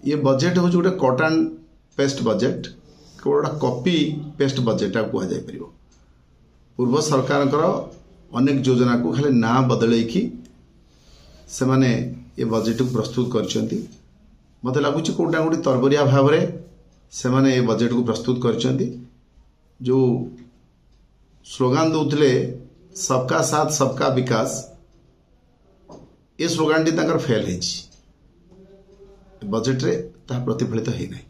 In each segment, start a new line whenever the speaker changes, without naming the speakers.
ये बजेट हूँ गोटे कट एंड पेस्ट बजेट गोटे कॉपी पेस्ट बजेट कह जापर पूर्व सरकार अनेक योजना को खाली ना बदल से माने ये बजेट को प्रस्तुत कर मत लगुच कोटा गोटे तरबरिया भाव से माने ये बजेट को प्रस्तुत कर जो स्लोगान दौले सबका साथ सबका विकास ये स्लोगान टी फेल बजेट रे ता प्रतिफलित है नहीं।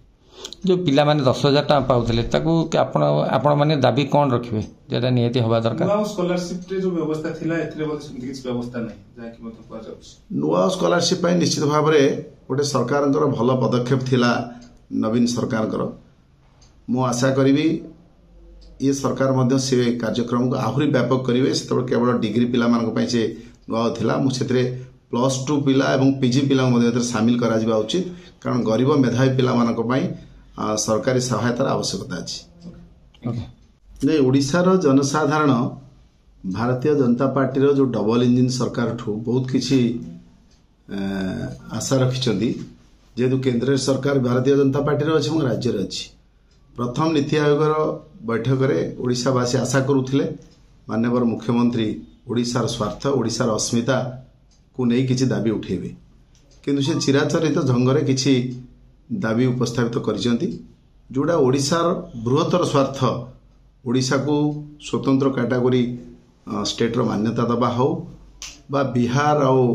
जो पिला माने 10,000 टका पाउथले ताकू आपण माने दाबी कौन रखिबे जेटा नियति होबा दरकार।
नुआ स्कॉलरशिप रे जो व्यवस्था थिला एथरे बोले सुन किछ व्यवस्था नै जाकी मत को जाउछ।
नुआ स्कॉलरशिप पय निश्चित भाव रे गोटे सरकारनकर भल पदक्षेप थिला नवीन सरकारनकर मो आशा करिवि ये सरकार मध्य से कार्यक्रम को आहुरी व्यापक करिवे से केवल डिग्री पिला मानक पय से नुआ थिला मु सेतरे +2 पिला एवं पीजी पिला मध्य शामिल करा जिबा उचित कारण गरीब मेधावी पिला मानक पय सरकारी सहायतार आवश्यकता अच्छी नहीं। ओडिशार जनसाधारण भारतीय जनता पार्टी जो डबल इंजिन सरकार ठू बहुत किसी आशा रखिंट जेहेतु केंद्र सरकार भारतीय जनता पार्टी अच्छी राज्य अच्छी प्रथम नीति आयोग बैठक में ओडिशावासी आशा करुले माननीय मुख्यमंत्री ओडिशार स्वार्थ ओडिशार अस्मिता को नहीं किसी दाबी उठेबे किंतु से चिराचरित ढंग किसी दाबी उपस्थापित करिसेंती जोड़ा ओडिशार बृहत्तर स्वार्थ ओडिशा को स्वतंत्र कैटेगरी स्टेट रो मान्यता दबा हो बा बिहार और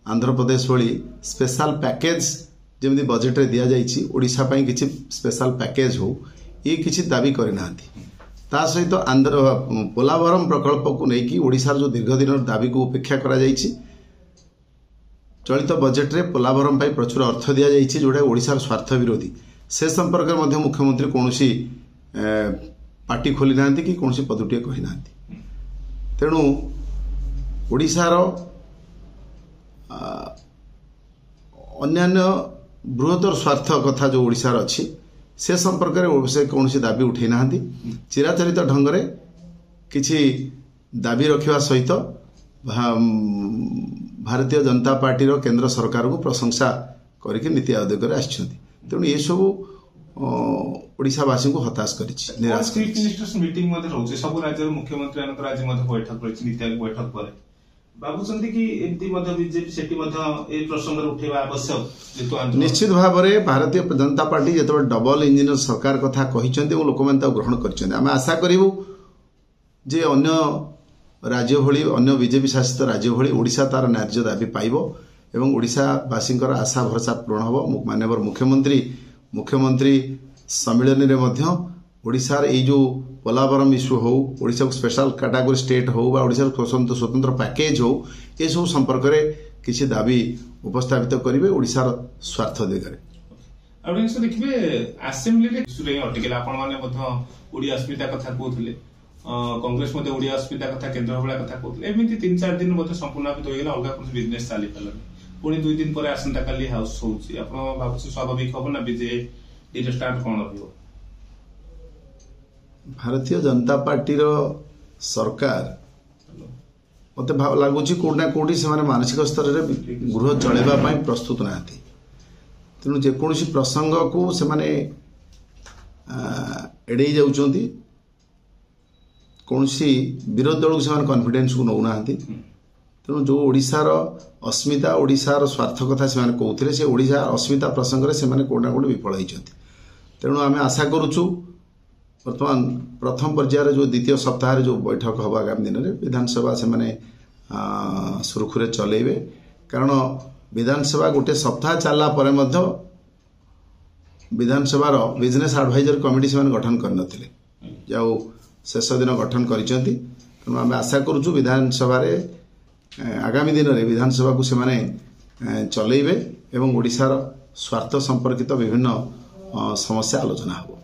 आंध्र प्रदेश भली स्पेशल पैकेज जमी बजेट रे दिया जाइछि ओडिशा पई किछि स्पेशल पैकेज हो ये किछि दाबी करिनांती ता सहित आंध्र पोलावरम प्रकल्प को लेकिन ओडिशार जो दीर्घ दिन दाबी को उपेक्षा करा जाइछि चलित बजेट रे पोलावरम पाई प्रचुर अर्थ दिया जाइछि जोड़ा ओडिशार स्वार्थ विरोधी से संपर्क में मुख्यमंत्री कौनसी पार्टी खोली नांती कि कौनसी पदुटिए कहि नांती तेणु ओडिशार अन्यान्य बृहत्तर स्वार्थ कथा जो ओडिशार अच्छी से संपर्क में से कौनसी दाबी उठे नांती चिराचरित ढंग से किछि दाबी रखिवा सहित भारतीय जनता पार्टी रो केंद्र सरकार को प्रशंसा करके नीति आयोग तेणु ये सब ओडिशावासी को हताश
निराश मीटिंग सब राज्य मुख्यमंत्री आज बैठक नीति आयोग बैठक पर बाबुचंदी कि एमती बीजेपी सेठी ए प्रसंग उठेबा आवश्यक
निश्चित भाव में भारतीय जनता पार्टी जो डबल इंजिन सरकार कथा कहिसेंती लोक मैंने ग्रहण कर आशा करूँ जे अन्य राज्य भली अन्य बीजेपी शासित राज्य भली ओडिशा तार न्याय्य दाबी पाइब एवं ओडिशावासी आशा भरसा पूरण हम माननीय मुख्यमंत्री सम्मेलन रे मध्य ओडिशार ए जो पोलावरम इश्यू हो ओडिशा को स्पेशल कैटेगरी स्टेट हो बा ओडिशा स्वतंत्र पैकेज हो ये सब संपर्क में किसी दाबी उपस्थापित करेंगे ओडिशार स्वार्थ दिगरे
देखिए असेंबली रे अटकेला आपण माने ओडिया अस्मिता कथा कहते कांग्रेस ओडिया अस्मिता कथा केन्द्र भाया कथा कहते एमती 3-4 दिन संपूर्ण होगा अलग कौन बिजनेस चली पारे पुणी 2 दिन पर आसंता काली हाउस होगा स्वाभाविक हम ना बीजेपी स्टार्ट कौन रही
भारतीय जनता पार्टी रो सरकार मत लगुच कोना कोटी से मानसिक स्तर में गृह चलैबा प्रस्तुत नाती तेणु जेकोसी प्रसंग को से एड़े जाउछंती कौनसी विरोधी दल को कॉन्फिडेंस को नौना तेणु जो ओडिशार अस्मिता ओडिशार स्वार्थ कथा से कहते से ओडिशा अस्मिता प्रसंग में कोना कोटी विफल होती तेणु आम आशा करुचु वर्तमान प्रथम पर्यायर जो द्वितीय सप्ताह जो बैठक हम आगामी दिन में विधानसभा से सुरखुरे चलेबे कारण विधानसभा गोटे सप्ताह चलला पर विधानसभा बिजनेस एडवाइजर कमिटी से गठन करनथिले जाओ शेष दिन गठन करिसेंती तेणु आम आशा करुचु विधानसभा आगामी दिन में विधानसभा को से चलेबे एवं ओडिशार स्वार्थ संपर्कित विभिन्न समस्या आलोचना हो।